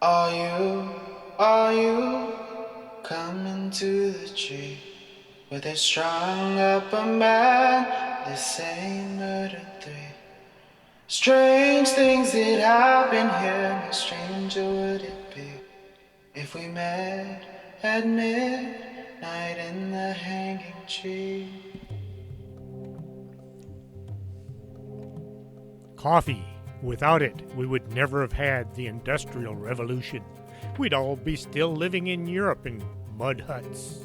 Are you coming to the tree where they strung up a man? They say murder three. Strange things that happen here. How stranger would it be if we met at midnight in the hanging tree? Coffee. Without it, we would never have had the Industrial Revolution. We'd all be still living in Europe in mud huts.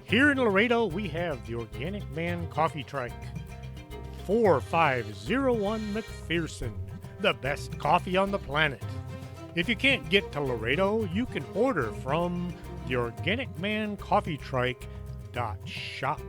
Here in Laredo, we have the Organic Man Coffee Trike. 4501 McPherson, the best coffee on the planet. If you can't get to Laredo, you can order from the Organic Man Coffee Trike.shop.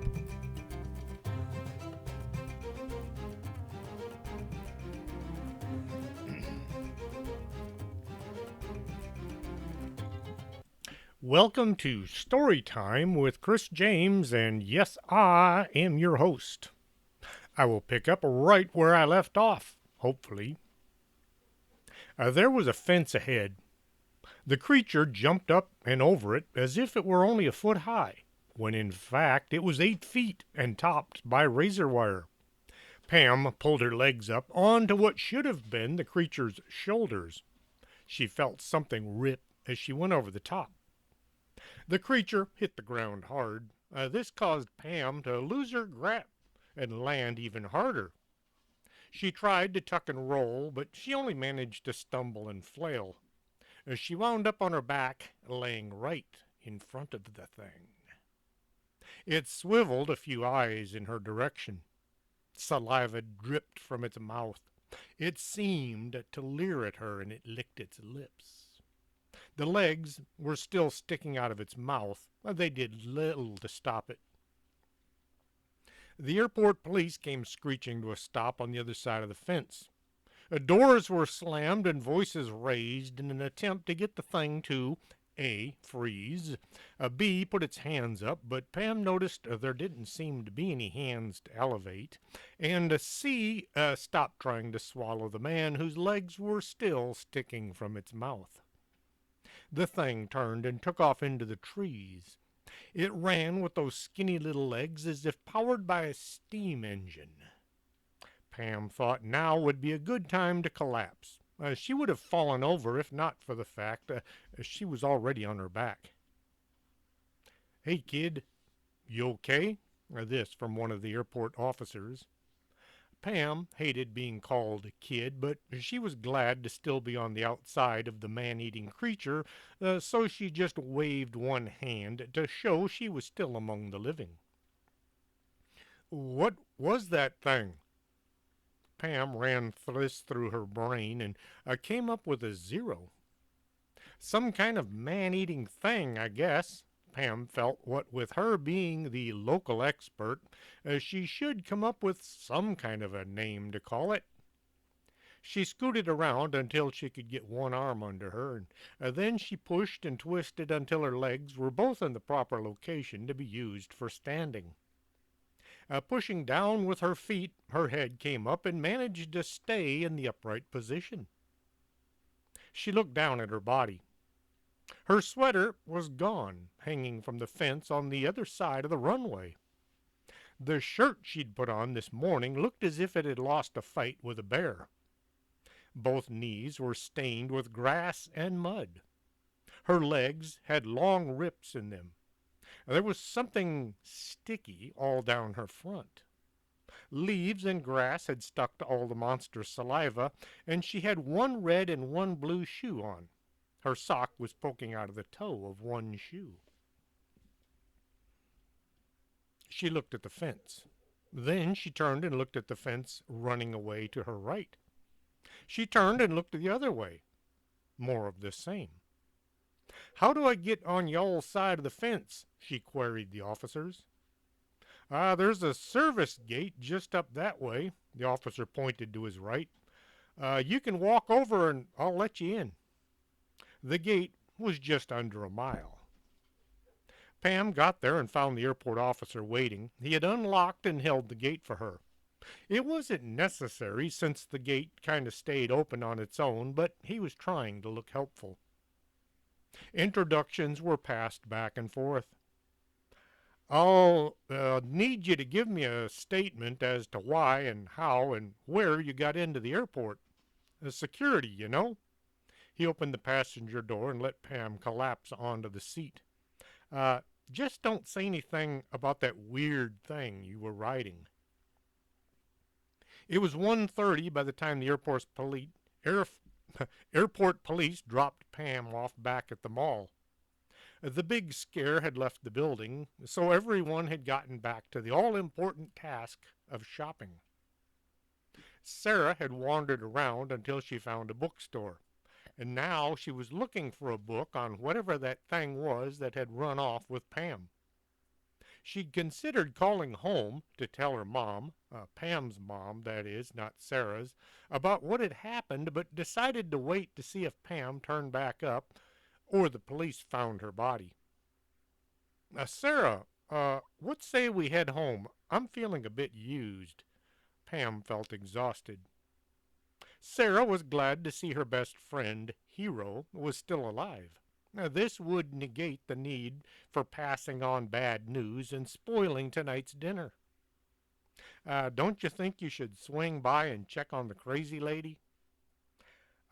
Welcome to Story Time with Chris James, and yes, I am your host. I will pick up right where I left off, hopefully. There was a fence ahead. The creature jumped up and over it as if it were only a foot high, when in fact it was 8 feet and topped by razor wire. Pam pulled her legs up onto what should have been the creature's shoulders. She felt something rip as she went over the top. The creature hit the ground hard. This caused Pam to lose her grip and land even harder. She tried to tuck and roll, but she only managed to stumble and flail. She wound up on her back, laying right in front of the thing. It swiveled a few eyes in her direction. Saliva dripped from its mouth. It seemed to leer at her, and it licked its lips. The legs were still sticking out of its mouth. They did little to stop it. The airport police came screeching to a stop on the other side of the fence. Doors were slammed and voices raised in an attempt to get the thing to A. freeze, B. put its hands up, but Pam noticed there didn't seem to be any hands to elevate, and C. Stopped trying to swallow the man whose legs were still sticking from its mouth. The thing turned and took off into the trees. It ran with those skinny little legs as if powered by a steam engine. Pam thought now would be a good time to collapse. She would have fallen over if not for the fact she was already on her back. "Hey, kid, you okay?" This from one of the airport officers. Pam hated being called a kid, but she was glad to still be on the outside of the man-eating creature, so she just waved one hand to show she was still among the living. "What was that thing?" Pam ran this through her brain and came up with a 0. "Some kind of man-eating thing, I guess." Pam felt what with her being the local expert, she should come up with some kind of a name to call it. She scooted around until she could get one arm under her, and then she pushed and twisted until her legs were both in the proper location to be used for standing. Pushing down with her feet, her head came up and managed to stay in the upright position. She looked down at her body. Her sweater was gone, hanging from the fence on the other side of the runway. The shirt she'd put on this morning looked as if it had lost a fight with a bear. Both knees were stained with grass and mud. Her legs had long rips in them. There was something sticky all down her front. Leaves and grass had stuck to all the monster's saliva, and she had one red and one blue shoe on. Her sock was poking out of the toe of one shoe. She looked at the fence. Then she turned and looked at the fence running away to her right. She turned and looked the other way. More of the same. "How do I get on y'all's side of the fence?" she queried the officers. There's a service gate just up that way." The officer pointed to his right. "You can walk over and I'll let you in." The gate was just under a mile. Pam got there and found the airport officer waiting. He had unlocked and held the gate for her. It wasn't necessary since the gate kind of stayed open on its own, but he was trying to look helpful. Introductions were passed back and forth. I'll need you to give me a statement as to why and how and where you got into the airport. Security, you know. He opened the passenger door and let Pam collapse onto the seat. Uh, just don't say anything about that weird thing you were riding. It was 1:30 by the time the air, airport police dropped Pam off back at the mall. The big scare had left the building, so everyone had gotten back to the all important task of shopping. Sarah had wandered around until she found a bookstore, and now she was looking for a book on whatever that thing was that had run off with Pam. She'd considered calling home to tell her mom, Pam's mom, that is, not Sarah's, about what had happened, but decided to wait to see if Pam turned back up or the police found her body. Sarah, what say we head home? I'm feeling a bit used. Pam felt exhausted. Sarah was glad to see her best friend, Hero, was still alive. Now, this would negate the need for passing on bad news and spoiling tonight's dinner. Don't you think you should swing by and check on the crazy lady?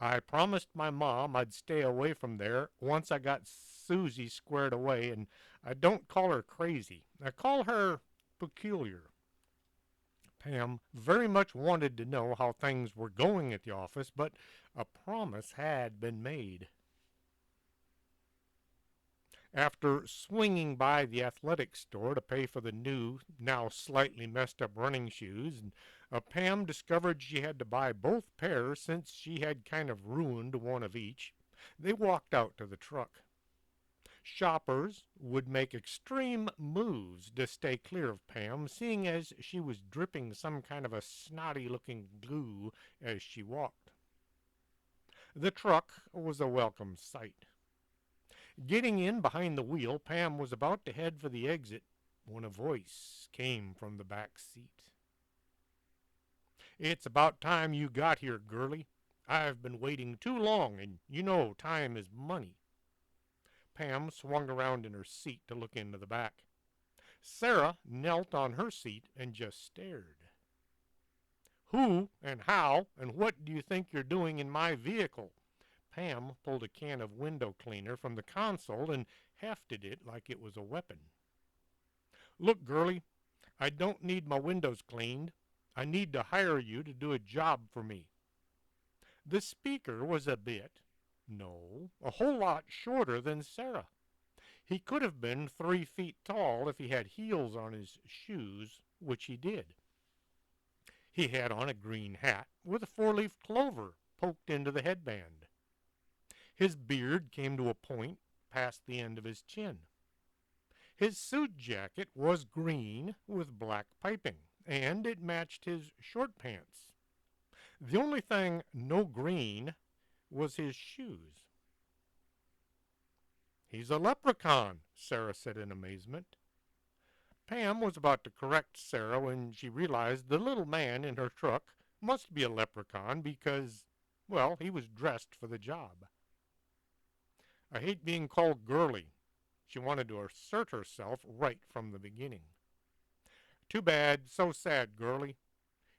I promised my mom I'd stay away from there once I got Susie squared away, and I don't call her crazy. I call her peculiar. Pam very much wanted to know how things were going at the office, but a promise had been made. After swinging by the athletic store to pay for the new, now slightly messed up running shoes, Pam discovered she had to buy both pairs since she had kind of ruined one of each. They walked out to the truck. Shoppers would make extreme moves to stay clear of Pam, seeing as she was dripping some kind of a snotty-looking glue as she walked. The truck was a welcome sight. Getting in behind the wheel, Pam was about to head for the exit when a voice came from the back seat. It's about time you got here, girlie. I've been waiting too long, and you know time is money. Pam swung around in her seat to look into the back. Sarah knelt on her seat and just stared. Who and how and what do you think you're doing in my vehicle? Pam pulled a can of window cleaner from the console and hefted it like it was a weapon. Look, girlie, I don't need my windows cleaned. I need to hire you to do a job for me. The speaker was a bit, no, a whole lot shorter than Sarah. He could have been 3 feet tall if he had heels on his shoes, which he did. He had on a green hat with a four-leaf clover poked into the headband. His beard came to a point past the end of his chin. His suit jacket was green with black piping, and it matched his short pants. The only thing no green was his shoes. He's a leprechaun, Sarah said in amazement. Pam was about to correct Sarah when she realized the little man in her truck must be a leprechaun because, well, he was dressed for the job. I hate being called girly. She wanted to assert herself right from the beginning. Too bad, so sad, girly.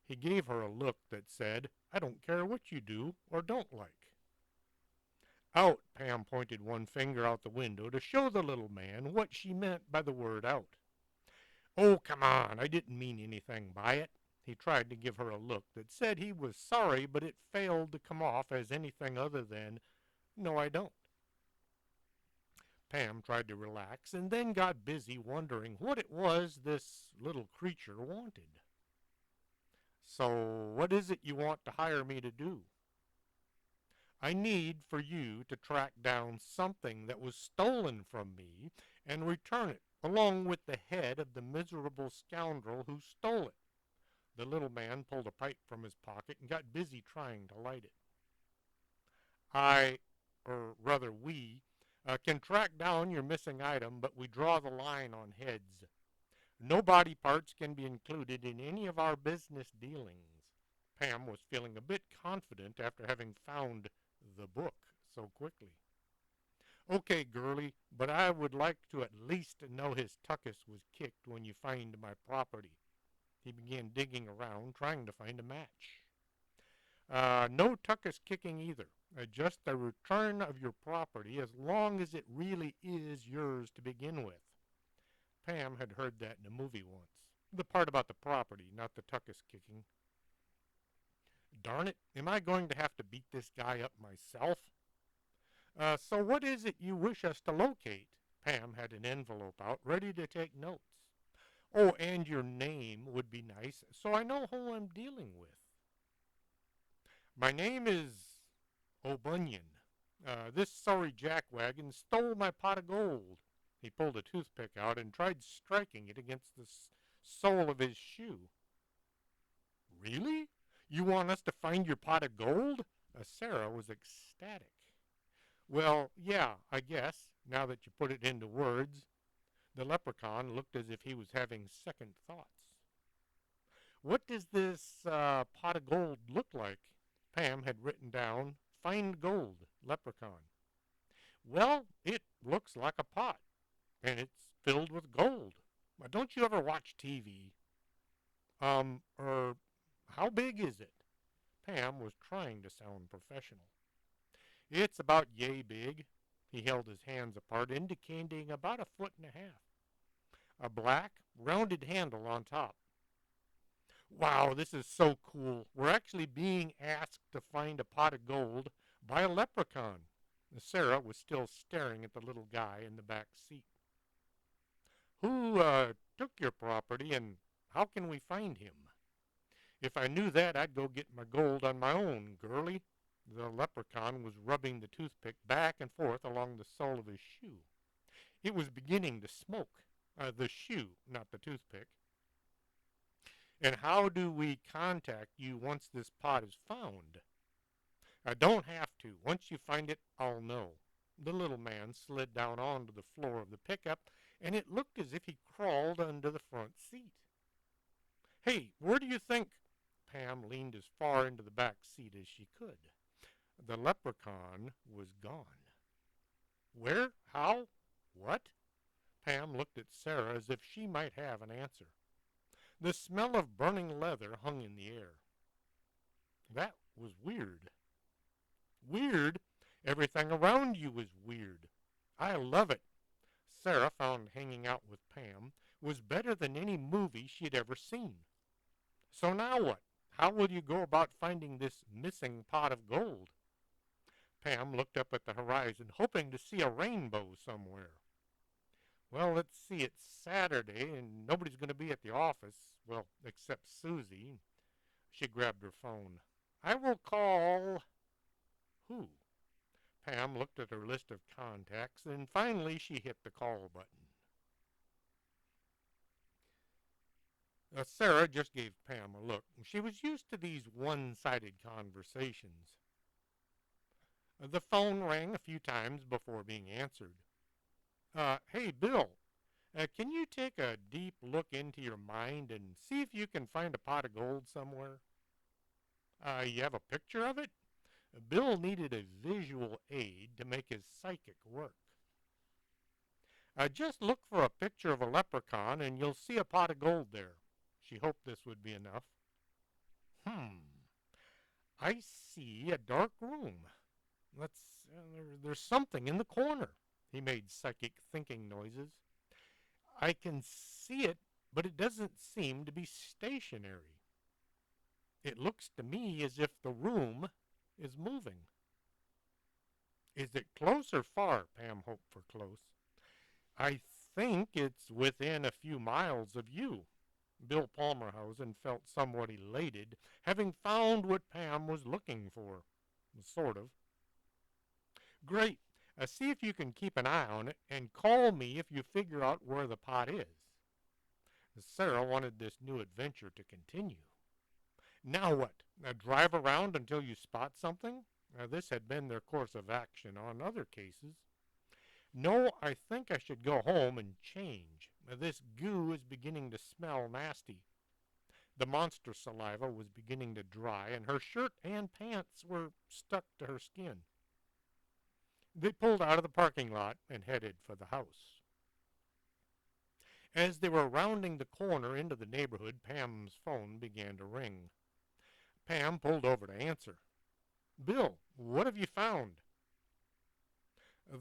He gave her a look that said, I don't care what you do or don't like. Out, Pam pointed one finger out the window to show the little man what she meant by the word out. Oh, come on, I didn't mean anything by it. He tried to give her a look that said he was sorry, but it failed to come off as anything other than, no, I don't. Pam tried to relax and then got busy wondering what it was this little creature wanted. So, what is it you want to hire me to do? I need for you to track down something that was stolen from me and return it, along with the head of the miserable scoundrel who stole it. The little man pulled a pipe from his pocket and got busy trying to light it. We, can track down your missing item, but we draw the line on heads. No body parts can be included in any of our business dealings. Pam was feeling a bit confident after having found the book so quickly. Okay, girlie, but I would like to at least know his tuchus was kicked when you find my property. He began digging around, trying to find a match. No tuchus kicking either. Just the return of your property as long as it really is yours to begin with. Pam had heard that in a movie once. The part about the property, not the tuchus kicking. Darn it, am I going to have to beat this guy up myself? So what is it you wish us to locate? Pam had an envelope out, ready to take notes. Oh, and your name would be nice, so I know who I'm dealing with. My name is O'Bunion. This sorry jackwagon stole my pot of gold. He pulled a toothpick out and tried striking it against the sole of his shoe. Really? You want us to find your pot of gold? Sarah was ecstatic. Well, yeah, I guess, now that you put it into words. The leprechaun looked as if he was having second thoughts. What does this pot of gold look like? Pam had written down, find gold, leprechaun. Well, it looks like a pot, and it's filled with gold. Don't you ever watch TV? How big is it? Pam was trying to sound professional. It's about yay big. He held his hands apart, indicating about a foot and a half. A black, rounded handle on top. Wow, this is so cool. We're actually being asked to find a pot of gold by a leprechaun. Sarah was still staring at the little guy in the back seat. Who took your property and how can we find him? If I knew that, I'd go get my gold on my own, girlie. The leprechaun was rubbing the toothpick back and forth along the sole of his shoe. It was beginning to smoke. The shoe, not the toothpick. And how do we contact you once this pot is found? I don't have to. Once you find it, I'll know. The little man slid down onto the floor of the pickup, and it looked as if he crawled under the front seat. Hey, where do you think? Pam leaned as far into the back seat as she could. The leprechaun was gone. Where? How? What? Pam looked at Sarah as if she might have an answer. The smell of burning leather hung in the air. That was weird. Weird? Everything around you is weird. I love it. Sarah found hanging out with Pam was better than any movie she'd ever seen. So now what? How will you go about finding this missing pot of gold? Pam looked up at the horizon, hoping to see a rainbow somewhere. Well, let's see, it's Saturday, and nobody's going to be at the office. Well, except Susie. She grabbed her phone. I will call... Who? Pam looked at her list of contacts, and finally she hit the call button. Sarah just gave Pam a look. She was used to these one-sided conversations. The phone rang a few times before being answered. Hey, Bill, can you take a deep look into your mind and see if you can find a pot of gold somewhere? You have a picture of it? Bill needed a visual aid to make his psychic work. Just look for a picture of a leprechaun and you'll see a pot of gold there. She hoped this would be enough. I see a dark room. There's something in the corner. He made psychic thinking noises. I can see it, but it doesn't seem to be stationary. It looks to me as if the room is moving. Is it close or far? Pam hoped for close. I think it's within a few miles of you. Bill Palmerhausen felt somewhat elated, having found what Pam was looking for. Sort of. Great. See if you can keep an eye on it, and call me if you figure out where the pot is. Sarah wanted this new adventure to continue. Now what? Drive around until you spot something? This had been their course of action on other cases. No, I think I should go home and change. This goo is beginning to smell nasty. The monster saliva was beginning to dry, and her shirt and pants were stuck to her skin. They pulled out of the parking lot and headed for the house. As they were rounding the corner into the neighborhood, Pam's phone began to ring. Pam pulled over to answer. Bill, what have you found?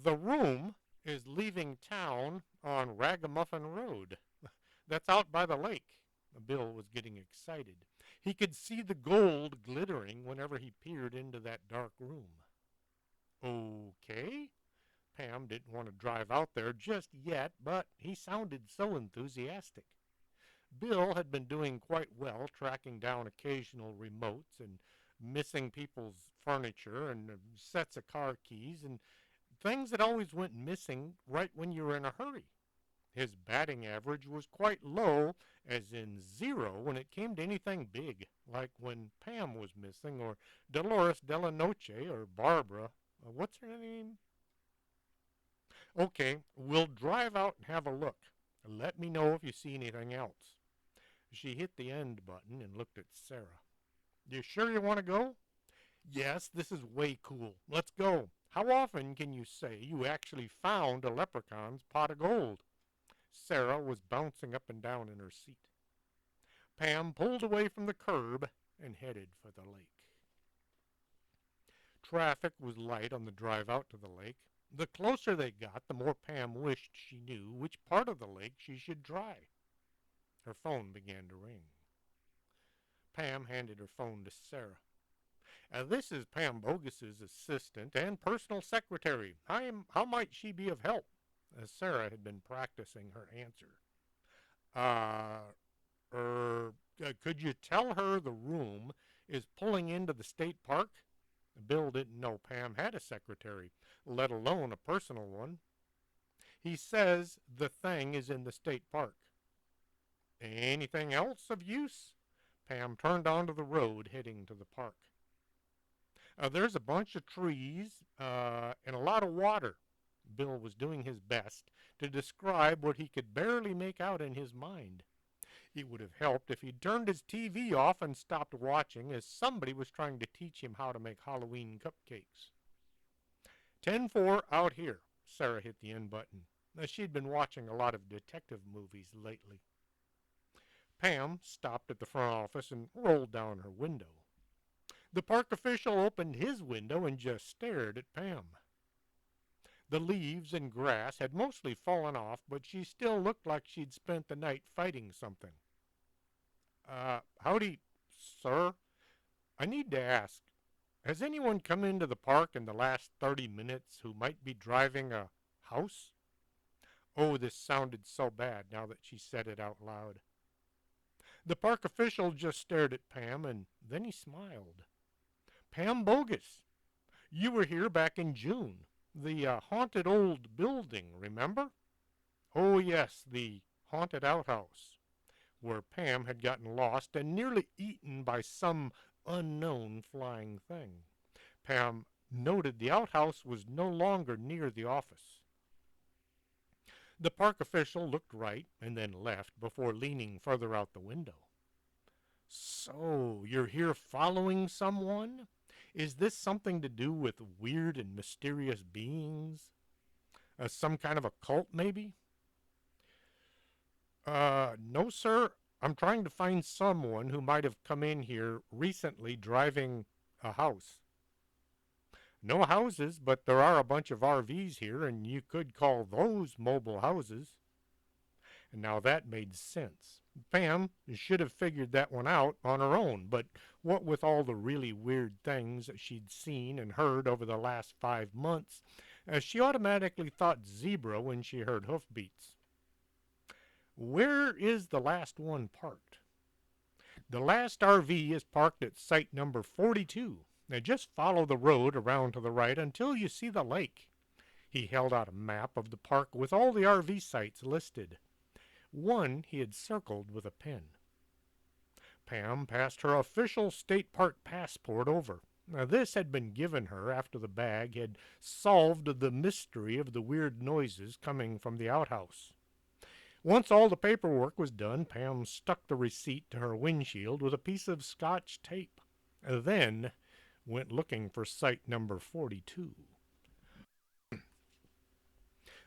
The room is leaving town on Ragamuffin Road. That's out by the lake. Bill was getting excited. He could see the gold glittering whenever he peered into that dark room. Okay. Pam didn't want to drive out there just yet, but he sounded so enthusiastic. Bill had been doing quite well tracking down occasional remotes and missing people's furniture and sets of car keys and things that always went missing right when you were in a hurry. His batting average was quite low, as in zero, when it came to anything big, like when Pam was missing, or Dolores Delanoche, or Barbara. What's her name? Okay, we'll drive out and have a look. Let me know if you see anything else. She hit the end button and looked at Sarah. You sure you want to go? Yes, this is way cool. Let's go. How often can you say you actually found a leprechaun's pot of gold? Sarah was bouncing up and down in her seat. Pam pulled away from the curb and headed for the lake. Traffic was light on the drive out to the lake. The closer they got, the more Pam wished she knew which part of the lake she should try. Her phone began to ring. Pam handed her phone to Sarah. This is Pam Bogus's assistant and personal secretary. How might she be of help? Sarah had been practicing her answer. Could you tell her the room is pulling into the state park? Bill didn't know Pam had a secretary, let alone a personal one. He says the thing is in the state park. Anything else of use? Pam turned onto the road heading to the park. There's a bunch of trees and a lot of water. Bill was doing his best to describe what he could barely make out in his mind. It would have helped if he'd turned his TV off and stopped watching, as somebody was trying to teach him how to make Halloween cupcakes. 10-4 out here. Sarah hit the end button. She'd been watching a lot of detective movies lately. Pam stopped at the front office and rolled down her window. The park official opened his window and just stared at Pam. The leaves and grass had mostly fallen off, but she still looked like she'd spent the night fighting something. Howdy, sir. I need to ask, has anyone come into the park in the last 30 minutes who might be driving a house? Oh, this sounded so bad now that she said it out loud. The park official just stared at Pam, and then he smiled. Pam Bogus, you were here back in June. The haunted old building, remember? Oh, yes, the haunted outhouse, where Pam had gotten lost and nearly eaten by some unknown flying thing. Pam noted the outhouse was no longer near the office. The park official looked right and then left before leaning further out the window. So, you're here following someone? Is this something to do with weird and mysterious beings? Some kind of a cult, maybe? No, sir. I'm trying to find someone who might have come in here recently driving a house. No houses, but there are a bunch of RVs here, and you could call those mobile houses. And now that made sense. Pam should have figured that one out on her own, but what with all the really weird things that she'd seen and heard over the last 5 months, she automatically thought zebra when she heard hoofbeats. Where is the last one parked? The last RV is parked at site number 42. Now just follow the road around to the right until you see the lake. He held out a map of the park with all the RV sites listed. One he had circled with a pen. Pam passed her official state park passport over. Now, this had been given her after the bag had solved the mystery of the weird noises coming from the outhouse. Once all the paperwork was done, Pam stuck the receipt to her windshield with a piece of Scotch tape, then went looking for site number 42.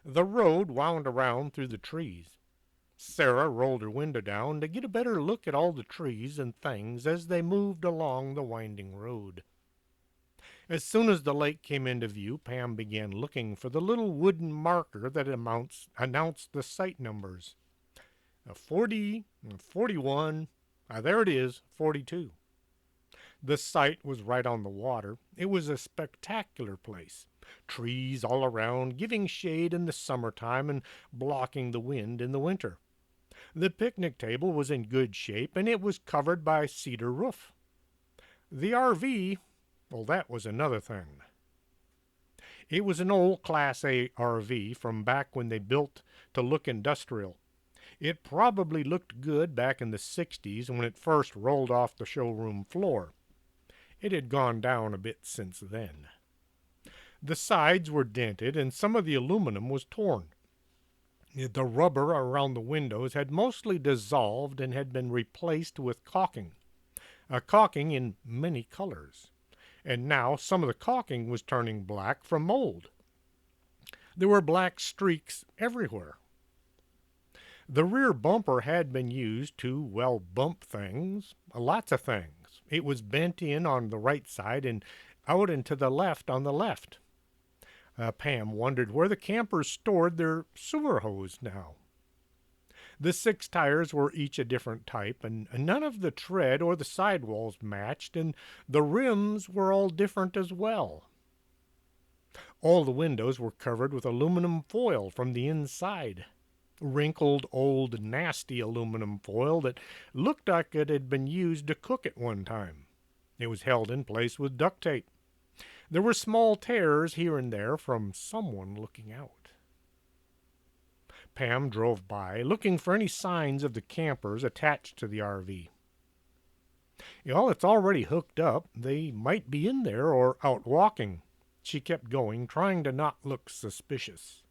The road wound around through the trees. Sarah rolled her window down to get a better look at all the trees and things as they moved along the winding road. As soon as the lake came into view, Pam began looking for the little wooden marker that announced the site numbers. 40, 41, there it is, 42. The site was right on the water. It was a spectacular place. Trees all around, giving shade in the summertime and blocking the wind in the winter. The picnic table was in good shape, and it was covered by a cedar roof. The RV, well, that was another thing. It was an old Class A RV from back when they built to look industrial. It probably looked good back in the 60s when it first rolled off the showroom floor. It had gone down a bit since then. The sides were dented and some of the aluminum was torn. The rubber around the windows had mostly dissolved and had been replaced with caulking, caulking in many colors. And now some of the caulking was turning black from mold. There were black streaks everywhere. The rear bumper had been used to, well, bump things, lots of things. It was bent in on the right side and out and to the left on the left. Pam wondered where the campers stored their sewer hose now. The 6 tires were each a different type, and none of the tread or the sidewalls matched, and the rims were all different as well. All the windows were covered with aluminum foil from the inside. Wrinkled, old, nasty aluminum foil that looked like it had been used to cook at one time. It was held in place with duct tape. There were small tears here and there from someone looking out. Pam drove by, looking for any signs of the campers attached to the RV. Well, it's already hooked up. They might be in there or out walking. She kept going, trying to not look suspicious.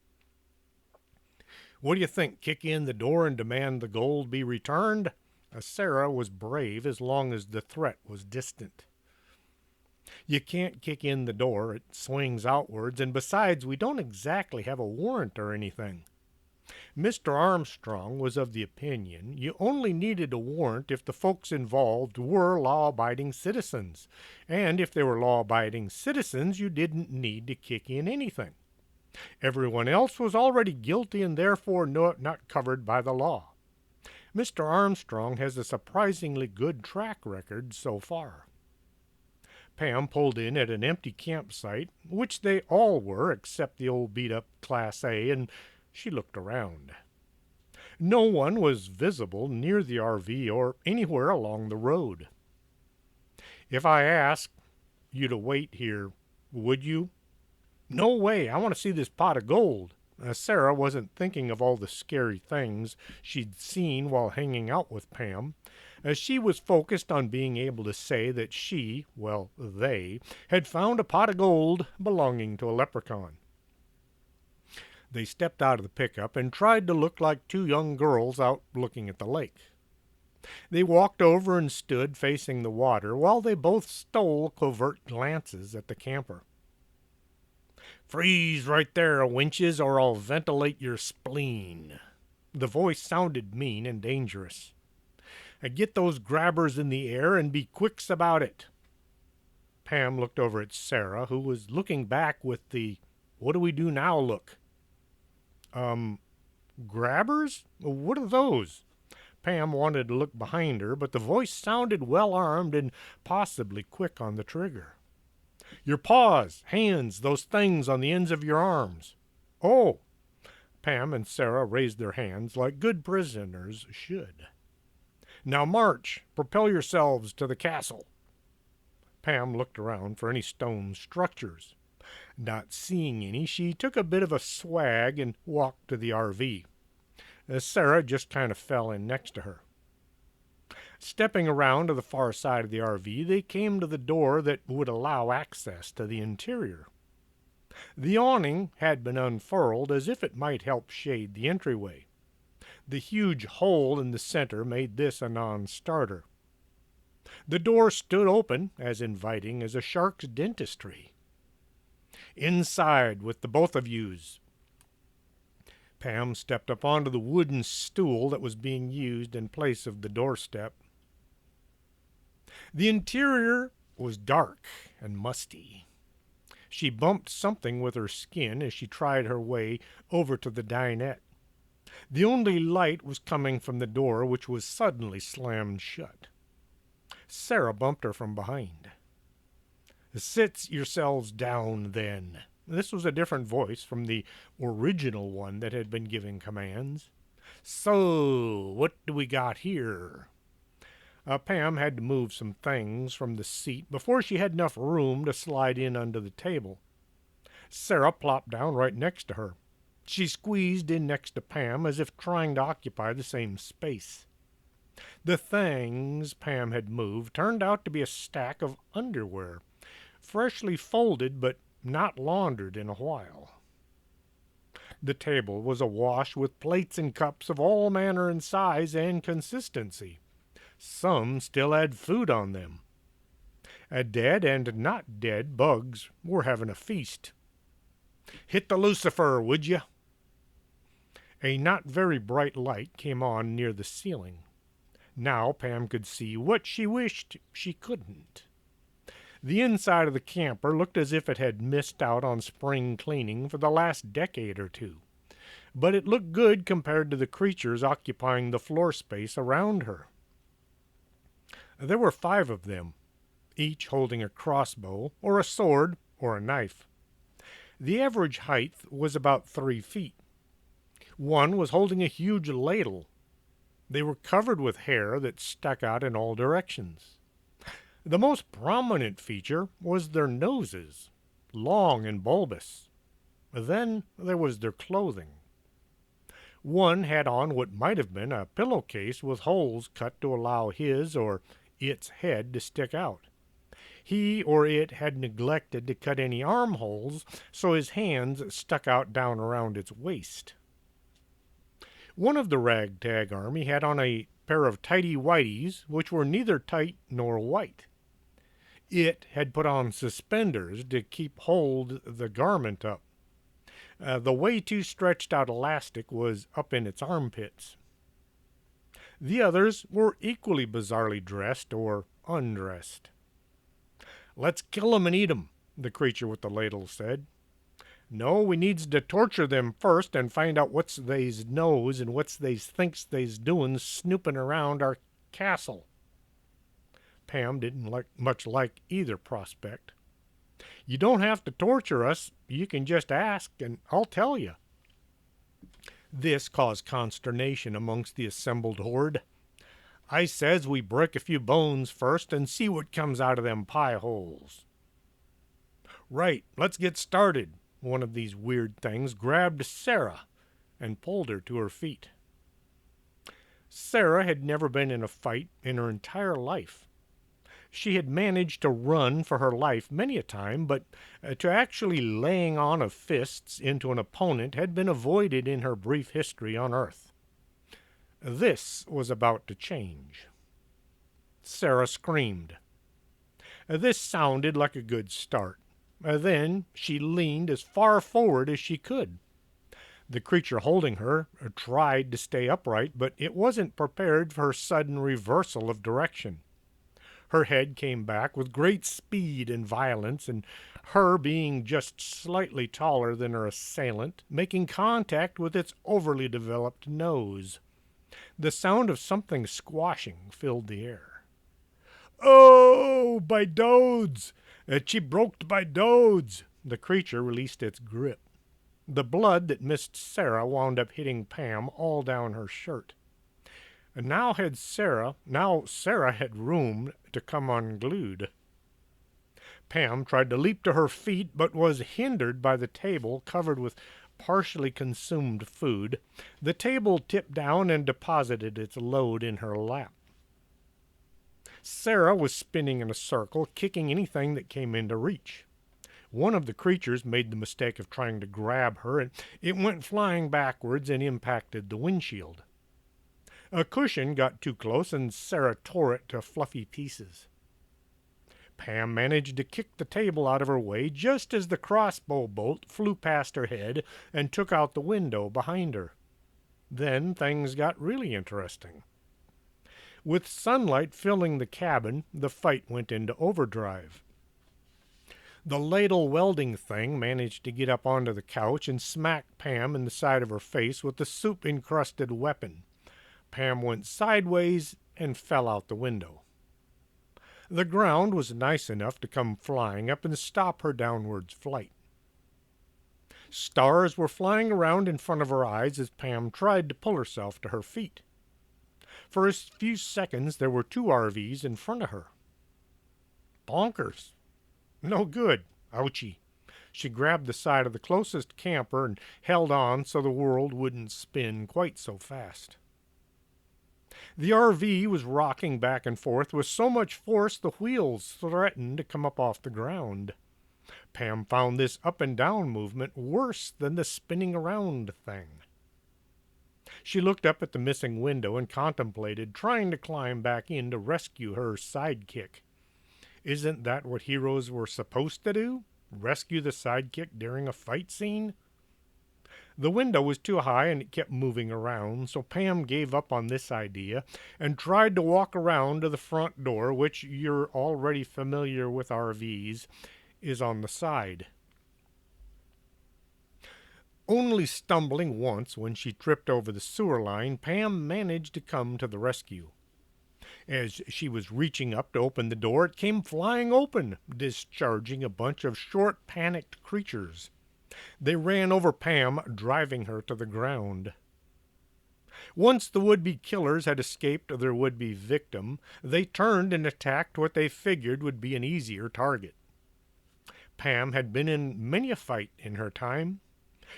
What do you think? Kick in the door and demand the gold be returned? Sarah was brave as long as the threat was distant. You can't kick in the door. It swings outwards, and besides, we don't exactly have a warrant or anything. Mr. Armstrong was of the opinion you only needed a warrant if the folks involved were law-abiding citizens, and if they were law-abiding citizens, you didn't need to kick in anything. Everyone else was already guilty and therefore not covered by the law. Mr. Armstrong has a surprisingly good track record so far. Pam pulled in at an empty campsite, which they all were except the old beat-up Class A, and she looked around. No one was visible near the RV or anywhere along the road. If I asked you to wait here, would you? No way, I want to see this pot of gold. Sarah wasn't thinking of all the scary things she'd seen while hanging out with Pam. She was focused on being able to say that she, well, they, had found a pot of gold belonging to a leprechaun. They stepped out of the pickup and tried to look like 2 young girls out looking at the lake. They walked over and stood facing the water while they both stole covert glances at the camper. "Freeze right there, wenches, or I'll ventilate your spleen." The voice sounded mean and dangerous. "Get those grabbers in the air and be quicks about it." Pam looked over at Sarah, who was looking back with the "what do we do now" look. Grabbers? What are those? Pam wanted to look behind her, but the voice sounded well-armed and possibly quick on the trigger. "Your paws, hands, those things on the ends of your arms." "Oh!" Pam and Sarah raised their hands like good prisoners should. "Now march! Propel yourselves to the castle." Pam looked around for any stone structures. Not seeing any, she took a bit of a swag and walked to the RV. Sarah just kind of fell in next to her. Stepping around to the far side of the RV, they came to the door that would allow access to the interior. The awning had been unfurled as if it might help shade the entryway. The huge hole in the center made this a non-starter. The door stood open, as inviting as a shark's dentistry. "Inside with the both of yous." Pam stepped up onto the wooden stool that was being used in place of the doorstep. The interior was dark and musty. She bumped something with her skin as she tried her way over to the dinette. The only light was coming from the door, which was suddenly slammed shut. Sarah bumped her from behind. "Sit yourselves down, then." This was a different voice from the original one that had been giving commands. "So, what do we got here?" Pam had to move some things from the seat before she had enough room to slide in under the table. Sarah plopped down right next to her. She squeezed in next to Pam as if trying to occupy the same space. The things Pam had moved turned out to be a stack of underwear, freshly folded but not laundered in a while. The table was awash with plates and cups of all manner and size and consistency. Some still had food on them. Dead and not dead bugs were having a feast. "Hit the lucifer, would you?" A not very bright light came on near the ceiling. Now Pam could see what she wished she couldn't. The inside of the camper looked as if it had missed out on spring cleaning for the last decade or two, but it looked good compared to the creatures occupying the floor space around her. There were 5 of them, each holding a crossbow or a sword or a knife. The average height was about 3 feet. One was holding a huge ladle. They were covered with hair that stuck out in all directions. The most prominent feature was their noses, long and bulbous. Then there was their clothing. One had on what might have been a pillowcase with holes cut to allow his or its head to stick out. He or it had neglected to cut any armholes, so his hands stuck out down around its waist. One of the ragtag army had on a pair of tighty-whities, which were neither tight nor white. It had put on suspenders to keep hold the garment up. The way too stretched out elastic was up in its armpits. The others were equally bizarrely dressed or undressed. "Let's kill 'em and eat 'em," the creature with the ladle said. "No, we needs to torture them first and find out what's they's knows and what's they's thinks they's doing snooping around our castle." Pam didn't much like either prospect. "You don't have to torture us. You can just ask, and I'll tell you." This caused consternation amongst the assembled horde. "I says we break a few bones first and see what comes out of them pie holes." "Right, let's get started." One of these weird things grabbed Sarah and pulled her to her feet. Sarah had never been in a fight in her entire life. She had managed to run for her life many a time, but to actually laying on of fists into an opponent had been avoided in her brief history on Earth. This was about to change. Sarah screamed. This sounded like a good start. Then she leaned as far forward as she could. The creature holding her tried to stay upright, but it wasn't prepared for her sudden reversal of direction. Her head came back with great speed and violence, and her being just slightly taller than her assailant, making contact with its overly developed nose. The sound of something squashing filled the air. "Oh, by dodes! She broked by dodes!" The creature released its grip. The blood that missed Sarah wound up hitting Pam all down her shirt. And now Sarah had room to come unglued. Pam tried to leap to her feet, but was hindered by the table covered with partially consumed food. The table tipped down and deposited its load in her lap. Sarah was spinning in a circle, kicking anything that came into reach. One of the creatures made the mistake of trying to grab her, and it went flying backwards and impacted the windshield. A cushion got too close, and Sarah tore it to fluffy pieces. Pam managed to kick the table out of her way just as the crossbow bolt flew past her head and took out the window behind her. Then things got really interesting. With sunlight filling the cabin, the fight went into overdrive. The ladle welding thing managed to get up onto the couch and smack Pam in the side of her face with the soup-encrusted weapon. Pam went sideways and fell out the window. The ground was nice enough to come flying up and stop her downwards flight. Stars were flying around in front of her eyes as Pam tried to pull herself to her feet. For a few seconds there were 2 RVs in front of her. Bonkers. No good. Ouchie. She grabbed the side of the closest camper and held on so the world wouldn't spin quite so fast. The RV was rocking back and forth with so much force the wheels threatened to come up off the ground. Pam found this up and down movement worse than the spinning around thing. She looked up at the missing window and contemplated trying to climb back in to rescue her sidekick. Isn't that what heroes were supposed to do? Rescue the sidekick during a fight scene? The window was too high and it kept moving around, so Pam gave up on this idea and tried to walk around to the front door, which you're already familiar with RVs, is on the side. Only stumbling once when she tripped over the sewer line, Pam managed to come to the rescue. As she was reaching up to open the door, it came flying open, discharging a bunch of short, panicked creatures. They ran over Pam, driving her to the ground. Once the would-be killers had escaped their would-be victim, they turned and attacked what they figured would be an easier target. Pam had been in many a fight in her time.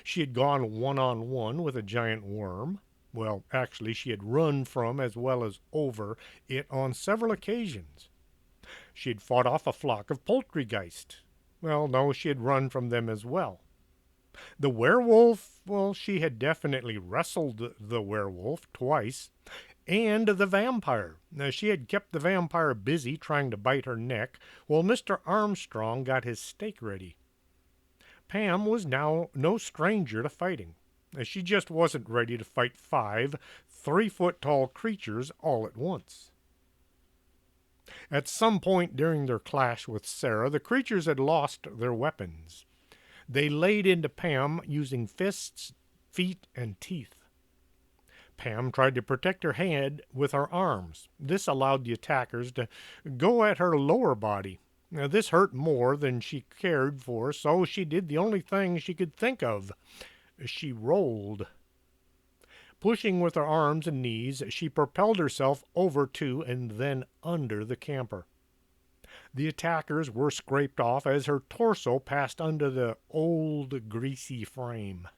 She had gone one-on-one with a giant worm. Well, actually, she had run from as well as over it on several occasions. She had fought off a flock of poultrygeist. Well, no, she had run from them as well. The werewolf, well, she had definitely wrestled the werewolf twice. And the vampire. Now, she had kept the vampire busy trying to bite her neck while Mr. Armstrong got his steak ready. Pam was now no stranger to fighting. She just wasn't ready to fight 5 3-foot-tall creatures all at once. At some point during their clash with Sarah, the creatures had lost their weapons. They laid into Pam using fists, feet, and teeth. Pam tried to protect her head with her arms. This allowed the attackers to go at her lower body. Now, this hurt more than she cared for, so she did the only thing she could think of. She rolled. Pushing with her arms and knees, she propelled herself over to and then under the camper. The attackers were scraped off as her torso passed under the old, greasy frame.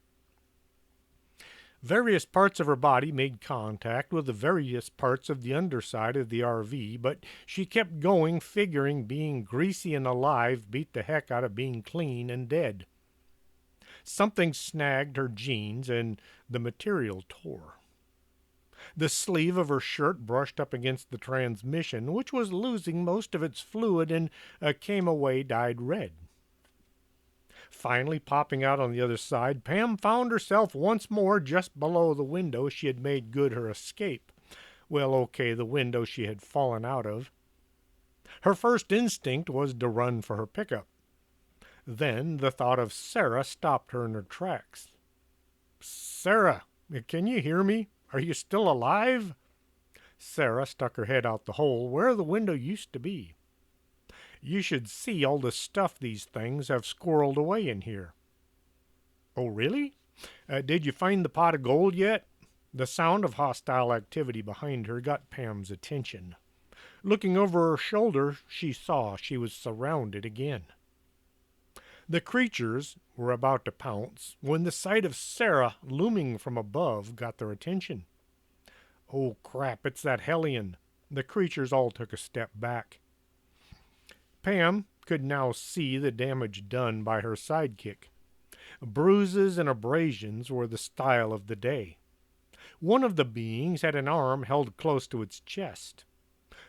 Various parts of her body made contact with the various parts of the underside of the RV, but she kept going, figuring being greasy and alive beat the heck out of being clean and dead. Something snagged her jeans, and the material tore. The sleeve of her shirt brushed up against the transmission, which was losing most of its fluid and came away dyed red. Finally popping out on the other side, Pam found herself once more just below the window she had made good her escape. Well, okay, the window she had fallen out of. Her first instinct was to run for her pickup. Then the thought of Sarah stopped her in her tracks. "Sarah, can you hear me? Are you still alive?" Sarah stuck her head out the hole where the window used to be. "You should see all the stuff these things have squirreled away in here." "Oh, really? Did you find the pot of gold yet?" The sound of hostile activity behind her got Pam's attention. Looking over her shoulder, she saw she was surrounded again. The creatures were about to pounce when the sight of Sarah looming from above got their attention. "Oh, crap, it's that hellion." The creatures all took a step back. Pam could now see the damage done by her sidekick. Bruises and abrasions were the style of the day. One of the beings had an arm held close to its chest.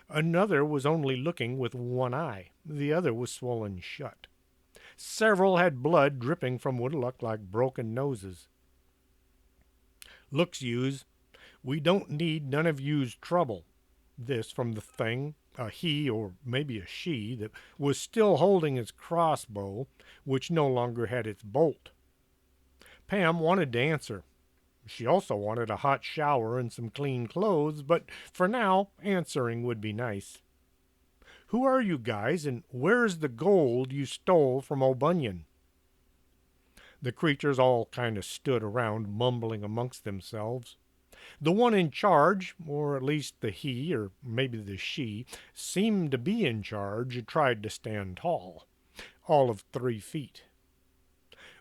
Another was only looking with one eye. The other was swollen shut. Several had blood dripping from what looked like broken noses. "Looks yous, we don't need none of you's trouble." This from the thing, a he or maybe a she, that was still holding its crossbow, which no longer had its bolt. Pam wanted to answer. She also wanted a hot shower and some clean clothes, but for now, answering would be nice. "Who are you guys, and where's the gold you stole from O'Bunion?" The creatures all kind of stood around, mumbling amongst themselves. The one in charge, or at least the he, or maybe the she, seemed to be in charge, tried to stand tall, all of 3 feet.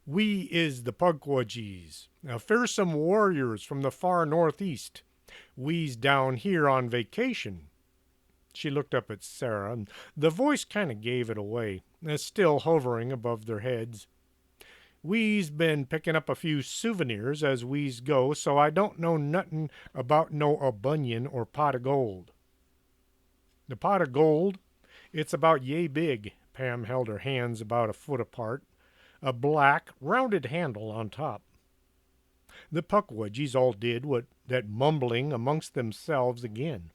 "We is the Pugwajees, fearsome warriors from the far northeast. We's down here on vacation." She looked up at Sarah, and the voice kind of gave it away, still hovering above their heads. "We's been picking up a few souvenirs as we's go, so I don't know nothin' about no O'Bunion or pot of gold." "The pot of gold? It's about yay big." Pam held her hands about a foot apart, a black, rounded handle on top. The Pukwudgies all did what that mumbling amongst themselves again.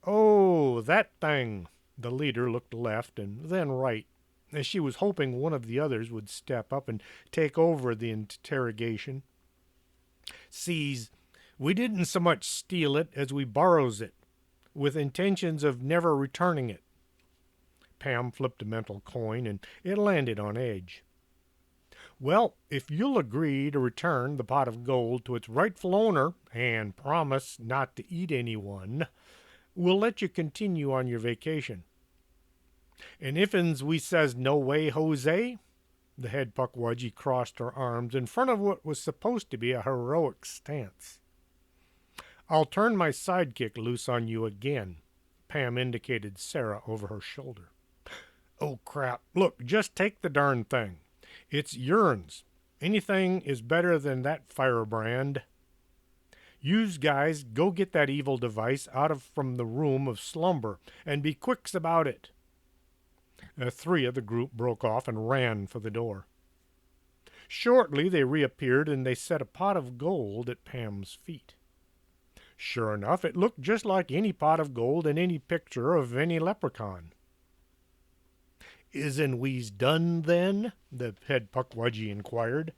"Oh, that thing." The leader looked left and then right, as she was hoping one of the others would step up and take over the interrogation. "Sees, we didn't so much steal it as we borrows it, with intentions of never returning it." Pam flipped a mental coin, and it landed on Edge. "Well, if you'll agree to return the pot of gold to its rightful owner and promise not to eat anyone, we'll let you continue on your vacation. And if'ns we says no way, Jose." The head Pukwudgie crossed her arms in front of what was supposed to be a heroic stance. "I'll turn my sidekick loose on you again." Pam indicated Sarah over her shoulder. "Oh, crap. Look, just take the darn thing. It's yourns. Anything is better than that firebrand. Yous guys go get that evil device from the room of slumber, and be quicks about it." 3 of the group broke off and ran for the door. Shortly they reappeared, and they set a pot of gold at Pam's feet. Sure enough, it looked just like any pot of gold in any picture of any leprechaun. "Isn't we's done, then?" the head Pukwudgie inquired.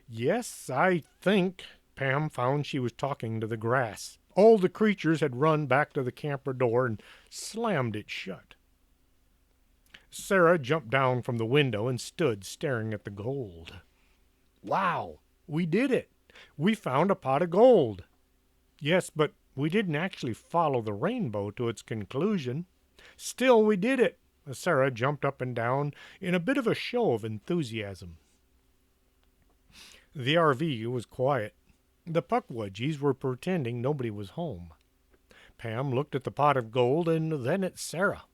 "Yes, I think." Pam found she was talking to the grass. All the creatures had run back to the camper door and slammed it shut. Sarah jumped down from the window and stood staring at the gold. "Wow, we did it! We found a pot of gold!" "Yes, but we didn't actually follow the rainbow to its conclusion." "Still, we did it!" Sarah jumped up and down in a bit of a show of enthusiasm. The RV was quiet. The Pukwudgies were pretending nobody was home. Pam looked at the pot of gold and then at Sarah.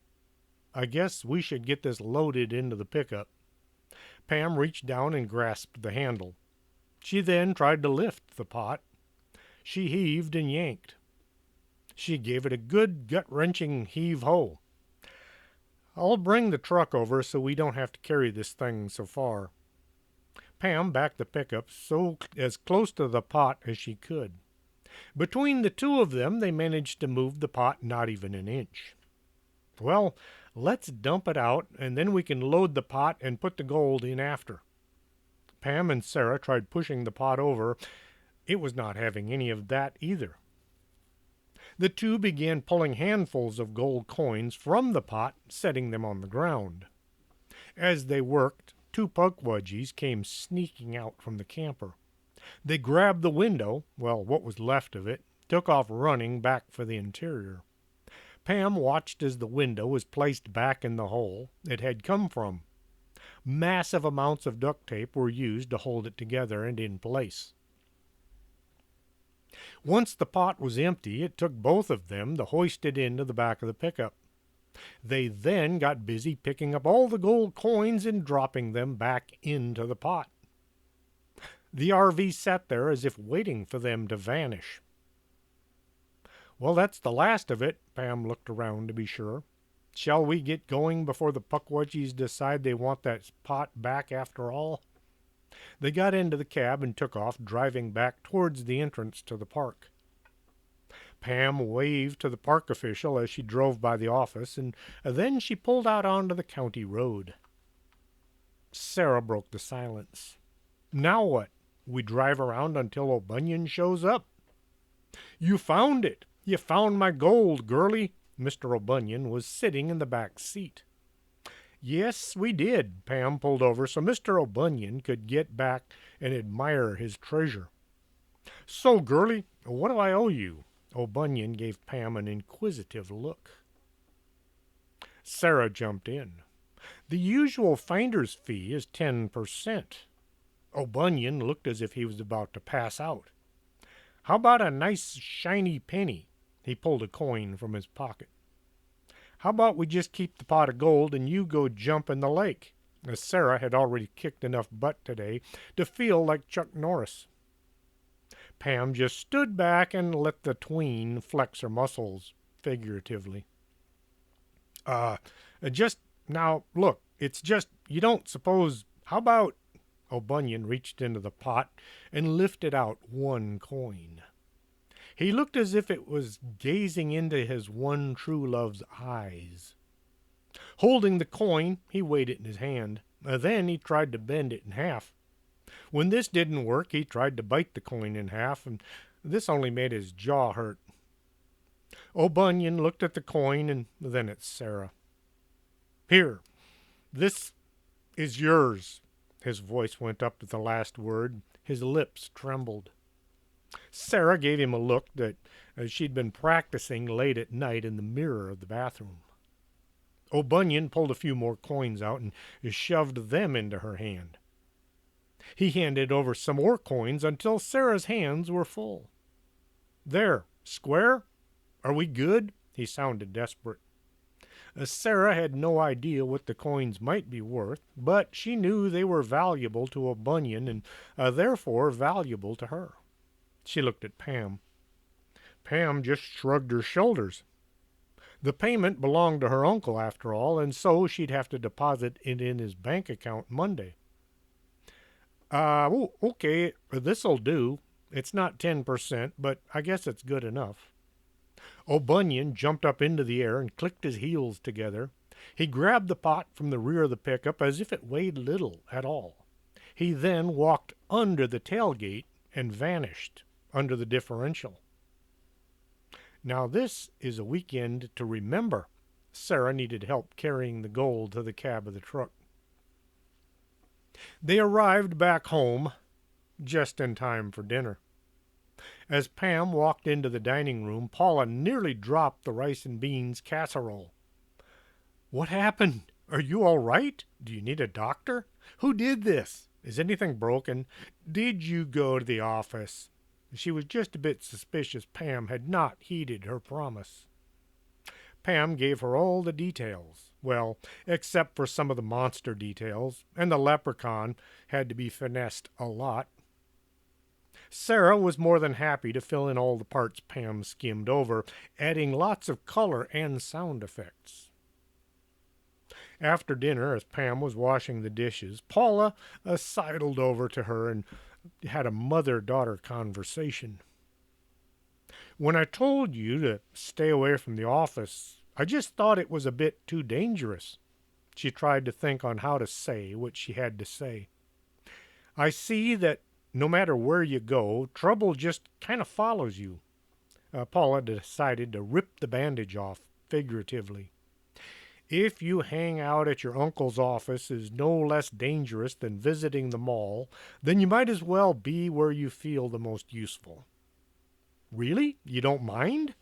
"I guess we should get this loaded into the pickup." Pam reached down and grasped the handle. She then tried to lift the pot. She heaved and yanked. She gave it a good gut-wrenching heave-ho. "I'll bring the truck over so we don't have to carry this thing so far." Pam backed the pickup as close to the pot as she could. Between the 2 of them, they managed to move the pot not even an inch. "Well, let's dump it out, and then we can load the pot and put the gold in after." Pam and Sarah tried pushing the pot over. It was not having any of that either. The 2 began pulling handfuls of gold coins from the pot, setting them on the ground. As they worked, 2 Pukwudgies came sneaking out from the camper. They grabbed the window, well, what was left of it, took off running back for the interior. Pam watched as the window was placed back in the hole it had come from. Massive amounts of duct tape were used to hold it together and in place. Once the pot was empty, it took both of them to hoist it into the back of the pickup. They then got busy picking up all the gold coins and dropping them back into the pot. The RV sat there as if waiting for them to vanish. Well, that's the last of it. Pam looked around to be sure. Shall we get going before the Pukwudgies decide they want that pot back after all? They got into the cab and took off, driving back towards the entrance to the park. Pam waved to the park official as she drove by the office, and then she pulled out onto the county road. Sarah broke the silence. Now what? We drive around until O'Bunion shows up. You found it! You found my gold, girlie! Mr. O'Bunion was sitting in the back seat. Yes, we did. Pam pulled over so Mr. O'Bunion could get back and admire his treasure. So, girlie, what do I owe you? O'Bunion gave Pam an inquisitive look. Sarah jumped in. The usual finder's fee is 10%. O'Bunion looked as if he was about to pass out. How about a nice shiny penny? He pulled a coin from his pocket. How about we just keep the pot of gold and you go jump in the lake? As Sarah had already kicked enough butt today to feel like Chuck Norris. Pam just stood back and let the tween flex her muscles, figuratively. Just, now, look, it's just, you don't suppose, how about... O'Bunion reached into the pot and lifted out one coin. He looked as if it was gazing into his one true love's eyes. Holding the coin, he weighed it in his hand. Then he tried to bend it in half. When this didn't work, he tried to bite the coin in half, and this only made his jaw hurt. O'Bunion looked at the coin and then at Sarah. Here, this is yours. His voice went up at the last word. His lips trembled. Sarah gave him a look that she'd been practicing late at night in the mirror of the bathroom. O'Bunion pulled a few more coins out and shoved them into her hand. He handed over some more coins until Sarah's hands were full. There, square? Are we good? He sounded desperate. Sarah had no idea what the coins might be worth, but she knew they were valuable to O'Bunion and therefore valuable to her. She looked at Pam. Pam just shrugged her shoulders. The payment belonged to her uncle, after all, and so she'd have to deposit it in his bank account Monday. Okay, this'll do. It's not 10%, but I guess it's good enough. O'Bunion jumped up into the air and clicked his heels together. He grabbed the pot from the rear of the pickup as if it weighed little at all. He then walked under the tailgate and vanished under the differential. Now this is a weekend to remember. Sarah needed help carrying the gold to the cab of the truck. They arrived back home just in time for dinner. As Pam walked into the dining room, Paula nearly dropped the rice and beans casserole. What happened? Are you all right? Do you need a doctor? Who did this? Is anything broken? Did you go to the office? She was just a bit suspicious Pam had not heeded her promise. Pam gave her all the details. Well, except for some of the monster details, and the leprechaun had to be finessed a lot. Sarah was more than happy to fill in all the parts Pam skimmed over, adding lots of color and sound effects. After dinner, as Pam was washing the dishes, Paula sidled over to her and had a mother-daughter conversation. When I told you to stay away from the office, I just thought it was a bit too dangerous. She tried to think on how to say what she had to say. I see that no matter where you go, trouble just kind of follows you. Paula decided to rip the bandage off, figuratively. If you hang out at your uncle's office is no less dangerous than visiting the mall, then you might as well be where you feel the most useful. Really? You don't mind?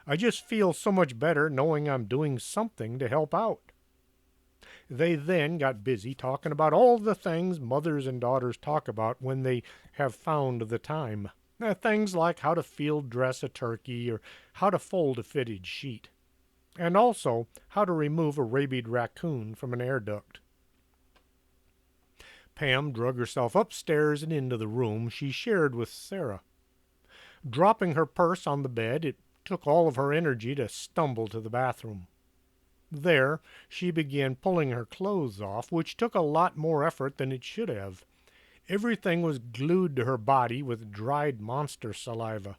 I just feel so much better knowing I'm doing something to help out. They then got busy talking about all the things mothers and daughters talk about when they have found the time. Things like how to field dress a turkey or how to fold a fitted sheet. And also how to remove a rabid raccoon from an air duct. Pam drug herself upstairs and into the room she shared with Sarah. Dropping her purse on the bed, it took all of her energy to stumble to the bathroom. There, she began pulling her clothes off, which took a lot more effort than it should have. Everything was glued to her body with dried monster saliva.